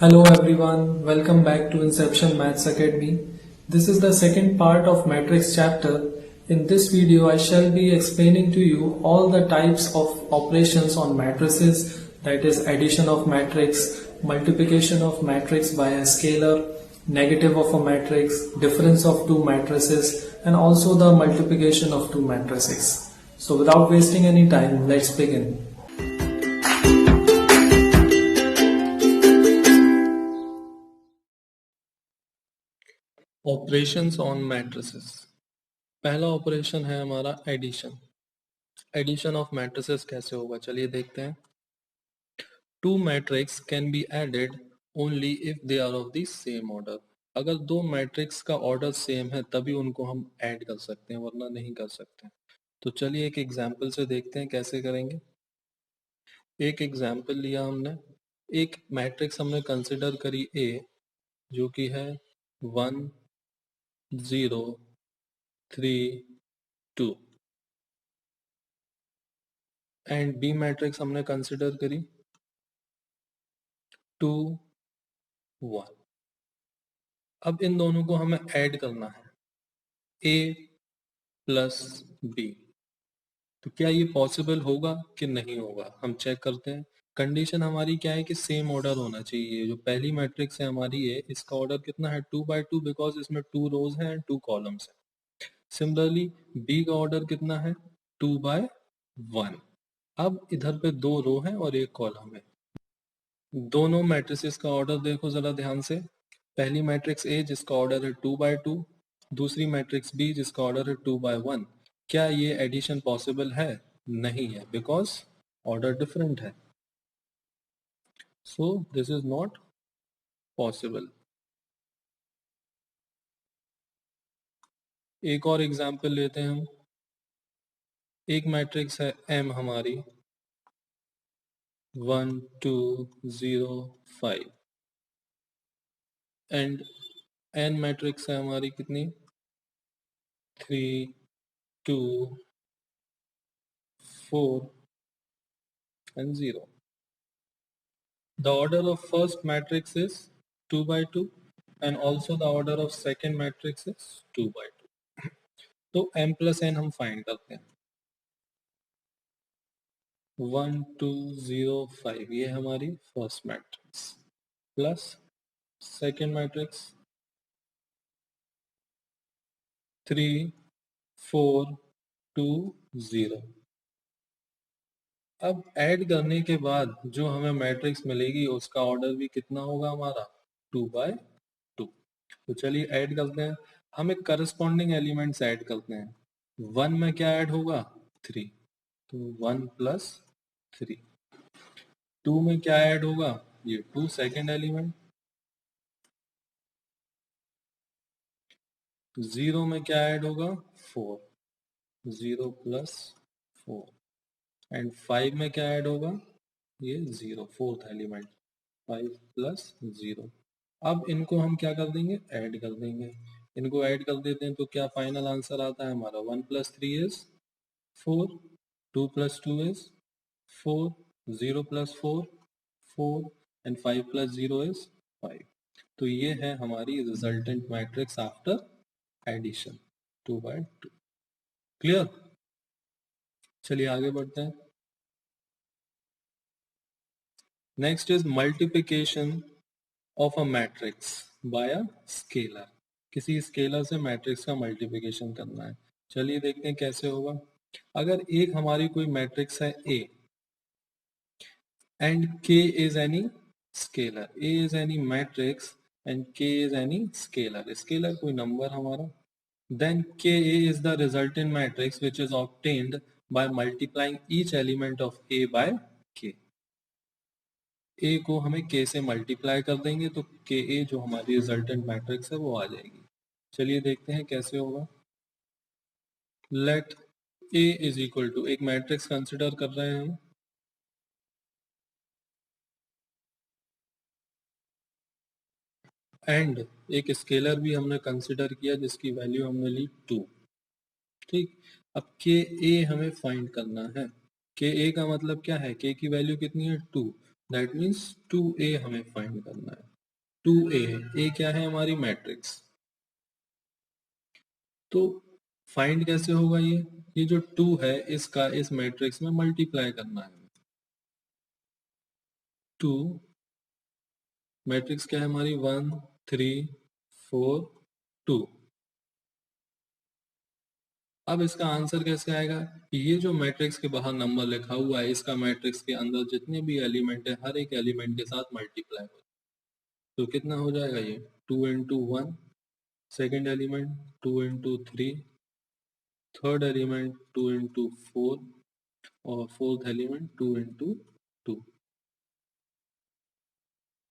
Hello everyone, welcome back to Inception Maths Academy. This is the second part of matrix chapter. In this video I shall be explaining to you all the types of operations on matrices, that is addition of matrix, multiplication of matrix by a scalar, negative of a matrix, difference of two matrices, and also the multiplication of two matrices. So without wasting any time, let's begin. Operations on matrices. पहला operation है हमारा addition. Addition of matrices कैसे होगा चलिए देखते हैं। Two matrix can be added only if they are of the same order. अगर दो मैट्रिक्स का ऑर्डर सेम है तभी उनको हम ऐड कर सकते हैं, वरना नहीं कर सकते। तो चलिए एक एग्जाम्पल से देखते हैं कैसे करेंगे। एक एग्जाम्पल लिया हमने, एक मैट्रिक्स हमने कंसिडर करी ए जो कि है 1 0 3 2 एंड बी मैट्रिक्स हमने कंसिडर करी 2 1। अब इन दोनों को हमें ऐड करना है, ए प्लस बी। तो क्या ये पॉसिबल होगा कि नहीं होगा, हम चेक करते हैं। कंडीशन हमारी क्या है कि सेम ऑर्डर होना चाहिए। जो पहली मैट्रिक्स है हमारी है, इसका ऑर्डर कितना है 2 by 2, बिकॉज इसमें 2 रोज हैं एंड 2 कॉलम्स हैं। सिमिलरली बी का ऑर्डर कितना है 2 by 1। अब इधर पे 2 रो हैं और 1 कॉलम है। दोनों मैट्रिसेस का ऑर्डर देखो जरा ध्यान से। पहली मैट्रिक्स ए जिसका ऑर्डर है 2 by 2, दूसरी मैट्रिक्स बी जिसका ऑर्डर है 2 by 1। क्या ये एडिशन पॉसिबल है? नहीं है, बिकॉज ऑर्डर डिफरेंट है। So this is not possible. एक और एग्जाम्पल लेते हैं हम। एक मैट्रिक्स है एम हमारी 1 2 0 5 एंड एन मैट्रिक्स है हमारी कितनी 3 2 4 and 0. The order of first matrix is 2 by 2 and also the order of second matrix is 2 by 2. तो m plus n हम फाइंड करते हैं। 1 2 0 5 ये हमारी first matrix plus second matrix 3 4 2 0। अब ऐड करने के बाद जो हमें मैट्रिक्स मिलेगी उसका ऑर्डर भी कितना होगा हमारा 2 by 2। तो चलिए ऐड करते हैं। हम एक करस्पॉन्डिंग एलिमेंट्स ऐड करते हैं। 1 में क्या ऐड होगा 3, तो 1 प्लस 3। 2 में क्या ऐड होगा ये 2 सेकेंड एलिमेंट। 0 में क्या ऐड होगा 4, 0 प्लस 4 एंड 5 में क्या ऐड होगा ये 0 फोर्थ एलिमेंट 5 प्लस 0। अब इनको हम क्या कर देंगे ऐड कर देंगे। इनको ऐड कर देते हैं तो क्या फाइनल आंसर आता है हमारा 1 plus 3 is 4, 2 plus 2 is 4, 0 plus 4 4 and 5 plus 0 is 5। तो ये है हमारी resultant matrix after addition 2 by 2। Clear? चलिए आगे बढ़ते हैं। Next is multiplication of a matrix by a scalar. किसी स्केलर से मैट्रिक्स का मल्टीप्लिकेशन करना है। चलिए देखते हैं कैसे होगा। अगर एक हमारी कोई मैट्रिक्स है ए एंड के is any scalar, A is any matrix and के इज एनी स्केलर, स्केलर कोई नंबर हमारा, then Ka is the resultant matrix which is obtained by multiplying each element of A by K। A को हमें K से multiply कर देंगे तो Ka जो हमारी रिजल्टेंट मैट्रिक्स है वो आ जाएगी। चलिए देखते हैं कैसे होगा। Let A is equal to, एक मैट्रिक्स कंसिडर कर रहे हैं हम, एंड एक स्केलर भी हमने कंसिडर किया जिसकी वैल्यू हमने ली 2। ठीक, अब के ए हमें फाइंड करना है। के ए का मतलब क्या है, के की वैल्यू कितनी है 2। दैट मीन्स 2a हमें फाइंड करना है। 2a, a क्या है हमारी मैट्रिक्स। तो फाइंड कैसे होगा ये जो 2 है इसका इस मैट्रिक्स में मल्टीप्लाई करना है। 2 मैट्रिक्स क्या है हमारी 1 3 4 2। अब इसका आंसर कैसे आएगा। ये जो मैट्रिक्स के बाहर नंबर लिखा हुआ है इसका मैट्रिक्स के अंदर जितने भी एलिमेंट है हर एक एलिमेंट के साथ मल्टीप्लाई हो, तो कितना हो जाएगा ये 2 into 1, second element 2 into 3, third element 2 into 4 और फोर्थ एलिमेंट 2 इंटू 2।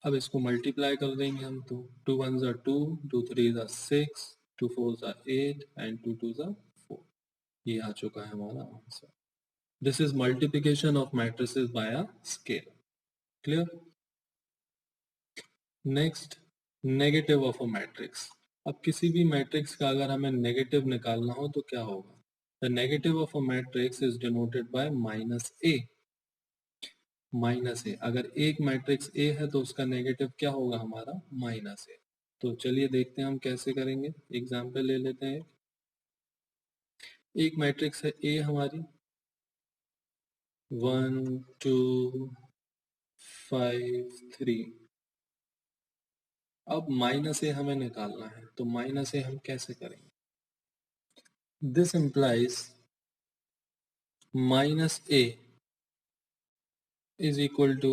अब इसको मल्टीप्लाई कर देंगे हम, तो 2 1 ज़ा 2, 2 3 ज़ा 6, 2 4 ज़ा 8 एंड 2 2 ज़ा 4। ये आ चुका है हमारा answer. This is multiplication of matrices by a scale. Clear. Next, negative of a matrix. अब किसी भी मैट्रिक्स का अगर हमें नेगेटिव निकालना हो तो क्या होगा। The negative of a matrix is denoted by minus A. Minus A, अगर एक मैट्रिक्स ए है तो उसका नेगेटिव क्या होगा हमारा माइनस ए। तो चलिए देखते हैं हम कैसे करेंगे। एग्जाम्पल ले लेते हैं। एक मैट्रिक्स है ए हमारी 1 2 5 3। अब माइनस ए हमें निकालना है, तो माइनस ए हम कैसे करेंगे। This implies minus A is equal to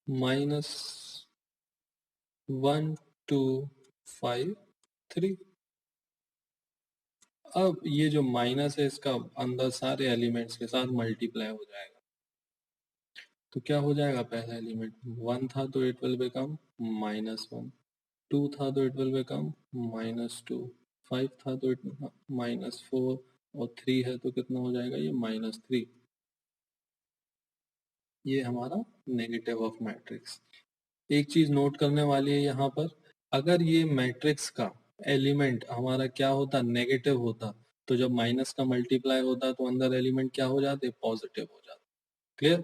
minus 1 2 5 3। अब ये जो माइनस है इसका अंदर सारे एलिमेंट्स के साथ मल्टीप्लाई हो जाएगा, तो क्या हो जाएगा। पहला एलिमेंट 1 था तो इट विल बिकम -1, 2 था तो इट विल बिकम -2, 5 था तो इट -4 और 3 है तो कितना हो जाएगा ये -3। ये हमारा नेगेटिव ऑफ मैट्रिक्स। एक चीज नोट करने वाली है यहाँ पर, अगर ये मैट्रिक्स का एलिमेंट हमारा क्या होता नेगेटिव होता, तो जब माइनस का मल्टीप्लाई होता तो अंदर एलिमेंट क्या हो जाते पॉजिटिव हो जाते। Clear.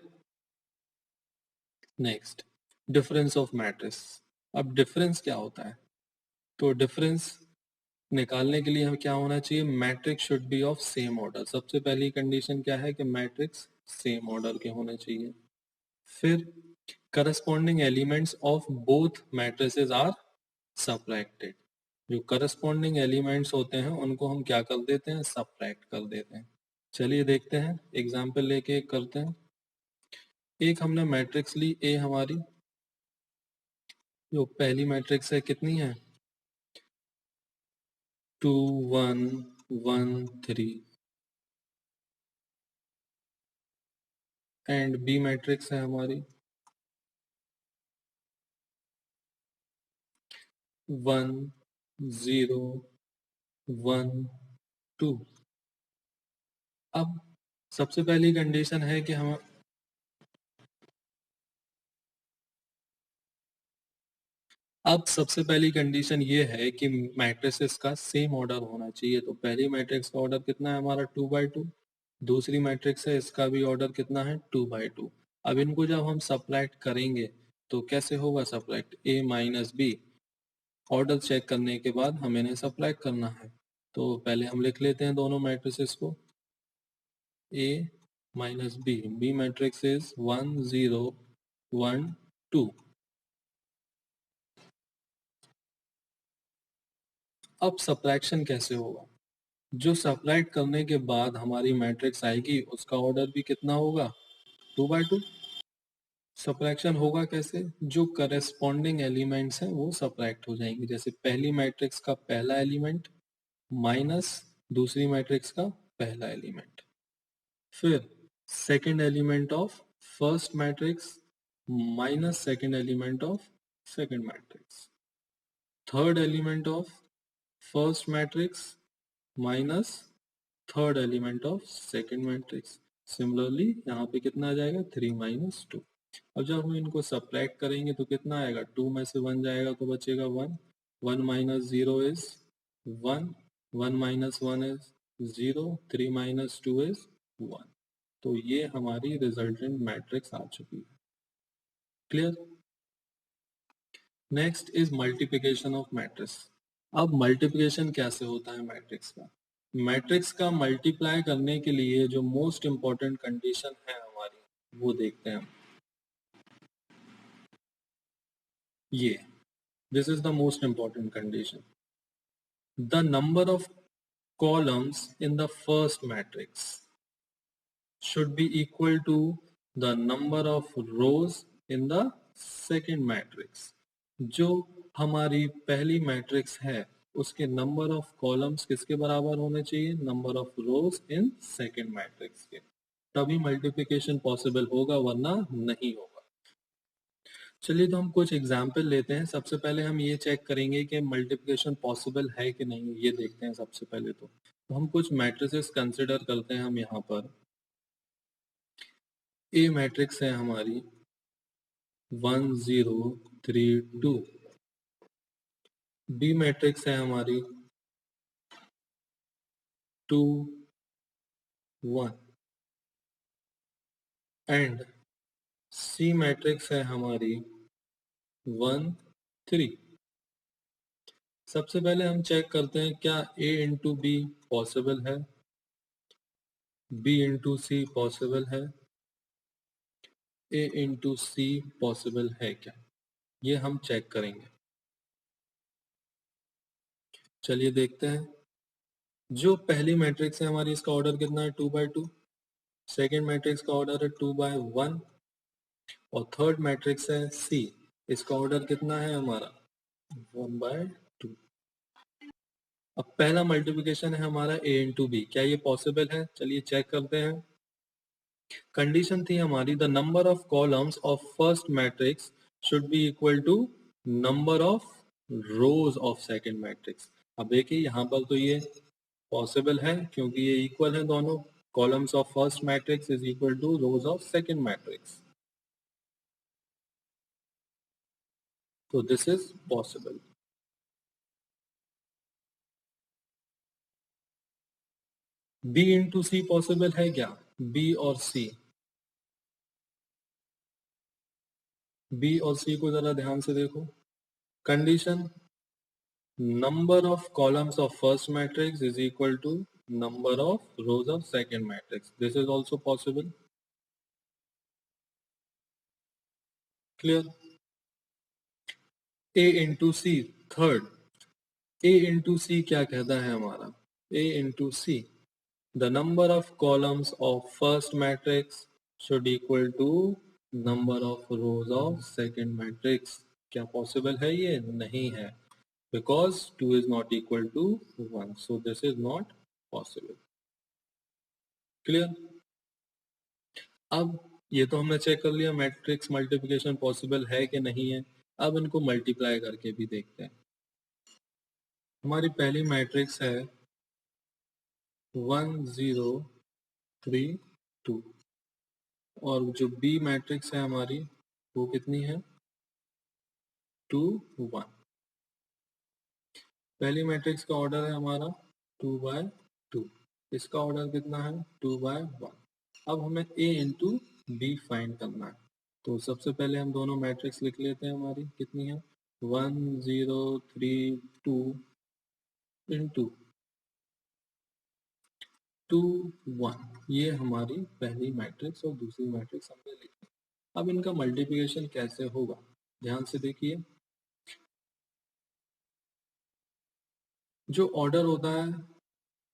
Next, difference of matrix. अब डिफरेंस क्या होता है, तो डिफरेंस निकालने के लिए हमें क्या होना चाहिए, matrix should B of same order. सबसे पहली कंडीशन क्या है कि मैट्रिक्स सेम ऑर्डर के होने चाहिए। फिर corresponding elements of both matrices are subtracted. जो करस्पॉन्डिंग एलिमेंट्स होते हैं उनको हम क्या कर देते हैं सबट्रैक्ट कर देते हैं। चलिए देखते हैं, एग्जाम्पल लेके करते हैं। एक हमने मैट्रिक्स ली ए हमारी, जो पहली मैट्रिक्स है कितनी है 2 1 1 3 एंड बी मैट्रिक्स है हमारी 1 0 1 2। अब सबसे पहली कंडीशन है कि हम अब सबसे पहली कंडीशन ये है कि मैट्रिसेस का सेम ऑर्डर होना चाहिए। तो पहली मैट्रिक्स का ऑर्डर कितना है हमारा 2/2, दूसरी मैट्रिक्स है इसका भी ऑर्डर कितना है 2/2। अब इनको जब हम सब्ट्रैक्ट करेंगे तो कैसे होगा subtract, a minus B. Order check करने के बाद हमें इन्हें सब्ट्रैक्ट करना है। तो पहले हम लिख लेते हैं दोनों मैट्रिसेस को, a minus B matrix is 1 0 1 2। अब सब्ट्रैक्शन कैसे होगा, जो सब्ट्रैक्ट करने के बाद हमारी मैट्रिक्स आएगी उसका ऑर्डर भी कितना होगा 2/2। सब्ट्रैक्शन होगा कैसे, जो करस्पॉन्डिंग एलिमेंट्स हैं वो सब्ट्रैक्ट हो जाएंगे। जैसे पहली मैट्रिक्स का पहला एलिमेंट माइनस दूसरी मैट्रिक्स का पहला एलिमेंट, फिर second element of first matrix minus second element of second matrix, third element of first matrix minus third element of second matrix. Similarly यहाँ पे कितना आ जाएगा 3 - 2। अब जब हम इनको सब्ट्रैक्ट करेंगे तो कितना आएगा, 2 में से 1 जाएगा तो बचेगा 1, 1 minus 0 is 1, 1 minus 1 is 0, 3 - 2 is 1। तो ये हमारी रिजल्टेंट मैट्रिक्स आ चुकी है। Clear? Next is multiplication of matrix. अब मल्टीप्लिकेशन कैसे होता है मैट्रिक्स का? मैट्रिक्स का मल्टीप्लाई करने के लिए जो मोस्ट इंपॉर्टेंट कंडीशन है हमारी वो देखते हैं हम। ये this is the most important condition. The number of columns in the first matrix should be equal to the number of rows in the second matrix। जो हमारी पहली मैट्रिक्स है उसके नंबर ऑफ कॉलम्स किसके बराबर होने चाहिए? Number of rose in second matrix के, तभी मल्टीप्लिकेशन पॉसिबल होगा, वरना नहीं होगा। चलिए तो हम कुछ एग्जाम्पल लेते हैं। सबसे पहले हम ये चेक करेंगे कि मल्टीप्लिकेशन पॉसिबल है कि नहीं, ये देखते हैं सबसे पहले। तो हम कुछ मैट्रिसेस कंसिडर करते हैं। हम यहाँ पर ए मैट्रिक्स है हमारी 1 0 3 2, बी मैट्रिक्स है हमारी 2 1 एंड सी मैट्रिक्स है हमारी 1 3। सबसे पहले हम चेक करते हैं क्या ए इंटू बी पॉसिबल है, बी इंटू सी पॉसिबल है, ए इंटू सी पॉसिबल है क्या, ये हम चेक करेंगे। चलिए देखते हैं। जो पहली मैट्रिक्स है हमारी, इसका ऑर्डर कितना है? 2/2। सेकेंड मैट्रिक्स का ऑर्डर है 2/1 और थर्ड मैट्रिक्स है सी, इसका ऑर्डर कितना है हमारा? 1/2। अब पहला मल्टीप्लिकेशन है हमारा ए इंटू बी, क्या ये पॉसिबल है? चलिए चेक करते हैं। कंडीशन थी हमारी the number of columns of first matrix should be equal to number of rows of second matrix. अब देखिए यहाँ पर तो ये पॉसिबल है क्योंकि ये इक्वल है दोनों। Columns of first matrix is equal to rows of second matrix, तो this is possible. B into C possible है क्या? बी और सी, बी और सी को जरा ध्यान से देखो। Condition number of columns of first matrix is equal to number of rows of second matrix. This is also possible. Clear? A into C third, A into C क्या कहता है हमारा? A into C, the number of columns of first matrix should equal to number of rows of second matrix। क्या possible है? ये नहीं है, because 2 is not equal to 1, so this is not possible। Clear? अब ये तो हमने check कर लिया मैट्रिक्स मल्टीप्लिकेशन पॉसिबल है कि नहीं है। अब इनको मल्टीप्लाई करके भी देखते हैं। हमारी पहली मैट्रिक्स है 1 0 3 2 और जो बी मैट्रिक्स है हमारी वो कितनी है? 2 1। पहली मैट्रिक्स का ऑर्डर है हमारा 2/2, इसका ऑर्डर कितना है? 2/1। अब हमें ए इंटू बी फाइंड करना है। तो सबसे पहले हम दोनों मैट्रिक्स लिख लेते हैं। हमारी कितनी है? 1 0 3 2 इंटू 2 1, ये हमारी पहली मैट्रिक्स और दूसरी मैट्रिक्स हमने लिखी। अब इनका मल्टीप्लिकेशन कैसे होगा, ध्यान से देखिए। जो ऑर्डर होता है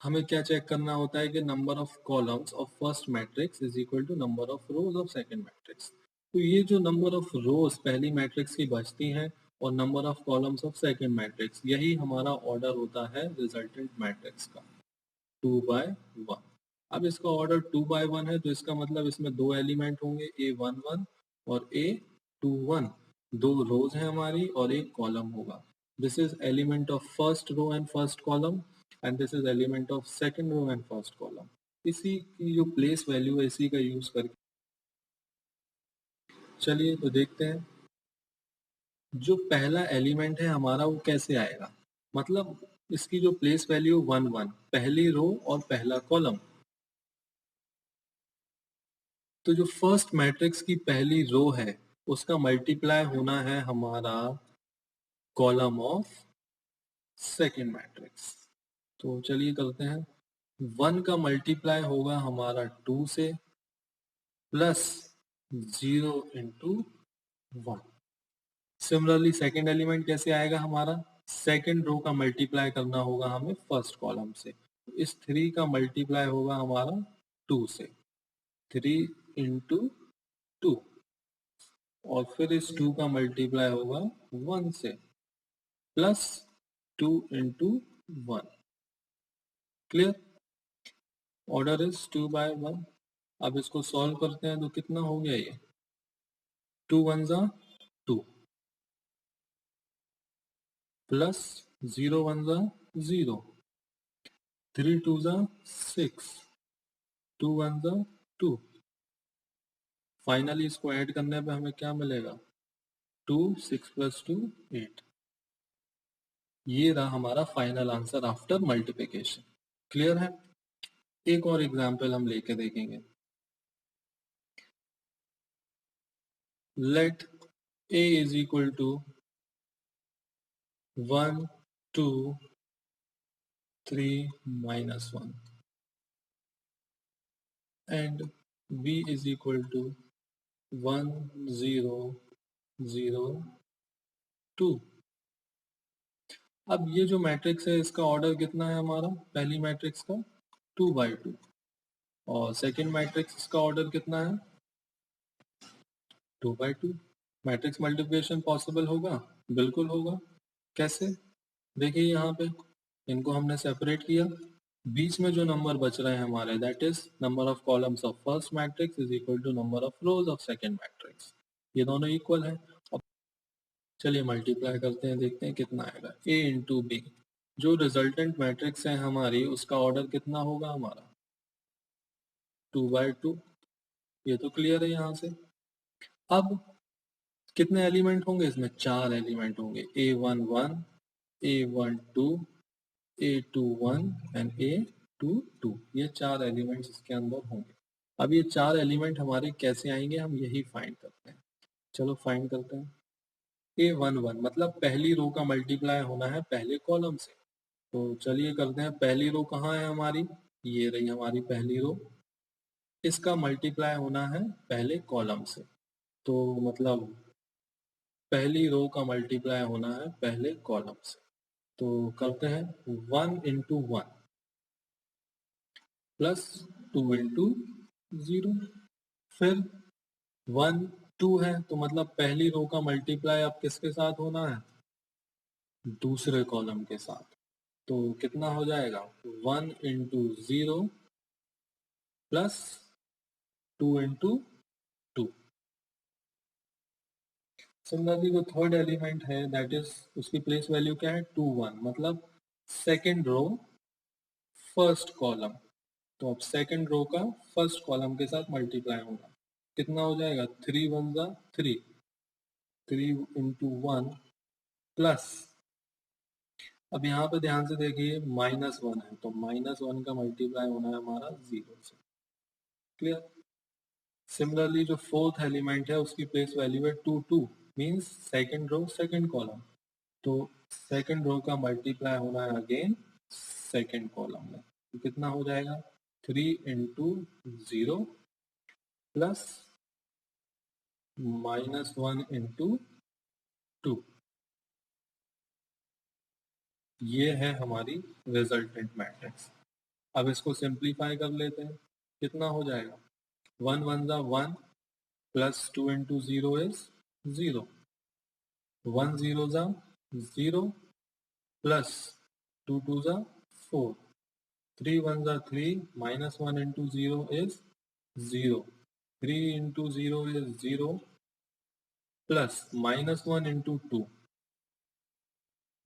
हमें क्या चेक करना होता है कि number of columns of first matrix is equal to number of rows of second matrix. तो ये जो नंबर ऑफ रोज पहली मैट्रिक्स की बचती हैं और number of columns of second matrix, यही हमारा ऑर्डर होता है रिजल्टेंट मैट्रिक्स का, 2/1। अब इसका ऑर्डर 2/1 है तो इसका मतलब इसमें दो एलिमेंट होंगे, A11 और A21। दो रोज हैं हमारी और एक कॉलम होगा। This is element of first row and first column and this is element of second row and first column. इसी की जो प्लेस वैल्यू है इसी का यूज करके चलिए तो देखते हैं। जो पहला एलिमेंट है हमारा वो कैसे आएगा, मतलब इसकी जो प्लेस वैल्यू 1 1, पहली रो और पहला कॉलम। तो जो फर्स्ट मैट्रिक्स की पहली रो है उसका मल्टीप्लाई होना है हमारा कॉलम ऑफ सेकेंड मैट्रिक्स। तो चलिए करते हैं। 1 का मल्टीप्लाई होगा हमारा 2 से plus 0 into 1। Similarly second element कैसे आएगा हमारा, सेकेंड रो का मल्टीप्लाई करना होगा हमें फर्स्ट कॉलम से। इस 3 का मल्टीप्लाई होगा हमारा 2 से, 3 इंटू 2, और फिर इस 2 का मल्टीप्लाई होगा 1 से plus 2 into 1। Clear? Order is 2 by 1। अब इसको सॉल्व करते हैं तो कितना हो गया ये, 2 1 जा 2 प्लस 0 1 जा 0, 3 2 जा 6, 2 1 जा 2। फाइनली इसको ऐड करने पे हमें क्या मिलेगा, 2 6 प्लस 2 8। ये रहा हमारा final answer after multiplication. Clear है? एक और एग्जांपल हम लेके देखेंगे। Let a is equal to 1 2 3 minus 1 and b is equal to 1 0 0 2। अब ये जो मैट्रिक्स है इसका ऑर्डर कितना है हमारा, पहली मैट्रिक्स का 2 by 2, और सेकंड मैट्रिक्स का ऑर्डर कितना है 2 by 2। मैट्रिक्स मल्टीप्लिकेशन पॉसिबल होगा, बिल्कुल होगा। कैसे, देखिए यहाँ पे इनको हमने सेपरेट किया, बीच में जो नंबर बच रहे हैं हमारे, that is number of columns of first matrix is equal to number of rows of second matrix. ये दोनों इक्वल है। अब चलिए मल्टीप्लाई करते हैं, देखते हैं कितना आएगा। a इंटू बी, जो रिजल्टेंट मैट्रिक्स है हमारी उसका ऑर्डर कितना होगा हमारा 2 by 2। ये तो क्लियर है यहाँ से। अब कितने एलिमेंट होंगे इसमें, 4 एलिमेंट होंगे, a1 1, a1 2, a2 1 and a2 2। ये 4 एलिमेंट्स इसके अंदर होंगे। अब ये 4 एलिमेंट हमारे कैसे आएंगे, हम यही फाइंड करते हैं। चलो फाइंड करते हैं। a1 1 मतलब पहली रो का मल्टीप्लाई होना है पहले कॉलम से। तो चलिए करते हैं। पहली रो कहाँ है हमारी, ये रही हमारी पहली रो, इसका मल्टीप्लाई होना है पहले कॉलम से। तो मतलब पहली रो का मल्टीप्लाई होना है पहले कॉलम से। तो करते हैं 1 इंटू 1 प्लस 2 इंटू 0, फिर 1 2 है तो मतलब पहली रो का मल्टीप्लाई अब किसके साथ होना है, दूसरे कॉलम के साथ। तो कितना हो जाएगा 1 इंटू 0 प्लस 2 इंटू 2। सिमिलरली जो थर्ड एलिमेंट है दैट इज, उसकी प्लेस वैल्यू क्या है 2 1, मतलब सेकेंड रो फर्स्ट कॉलम। तो अब सेकेंड रो का फर्स्ट कॉलम के साथ मल्टीप्लाई होगा, कितना हो जाएगा 3 1 जा 3, 3 इंटू 1 प्लस, अब यहाँ पे ध्यान से देखिए -1 है तो -1 का मल्टीप्लाई होना है हमारा 0 से। क्लियर? सिमिलरली जो फोर्थ एलिमेंट है उसकी प्लेस वैल्यू है 2 2, means second row second column. तो सेकंड रो का मल्टीप्लाई होना है अगेन सेकंड कॉलम में। तो कितना हो जाएगा 3 इंटू 0 प्लस -1 इंटू 2। ये है हमारी रिजल्टेंट मैट्रिक्स। अब इसको सिंप्लीफाई कर लेते हैं, कितना हो जाएगा 1 1 जा 1 प्लस 2 इंटू 0 इज 0, 1 0 जा 0 प्लस 2 2 जा 4, 3 1 जा 3, -1 into 0 is 0, 3 into 0 is 0 plus -1 into 2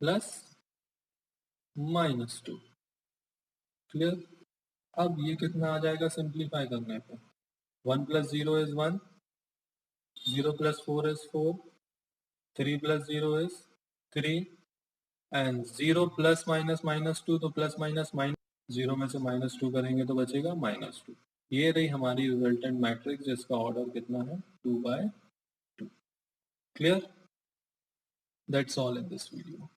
plus -2। Clear? अब ये कितना आ जाएगा सिंप्लीफाई करने पे, 1 plus 0 is 1, 0 plus 4 is 4, 3 plus 0 is 3 and 0 plus minus -2, तो प्लस माइनस माइनस, 0 में से -2 करेंगे तो बचेगा -2। ये रही हमारी रिजल्टेंट मैट्रिक्स जिसका ऑर्डर कितना है 2 by 2. Clear? That's all in this video.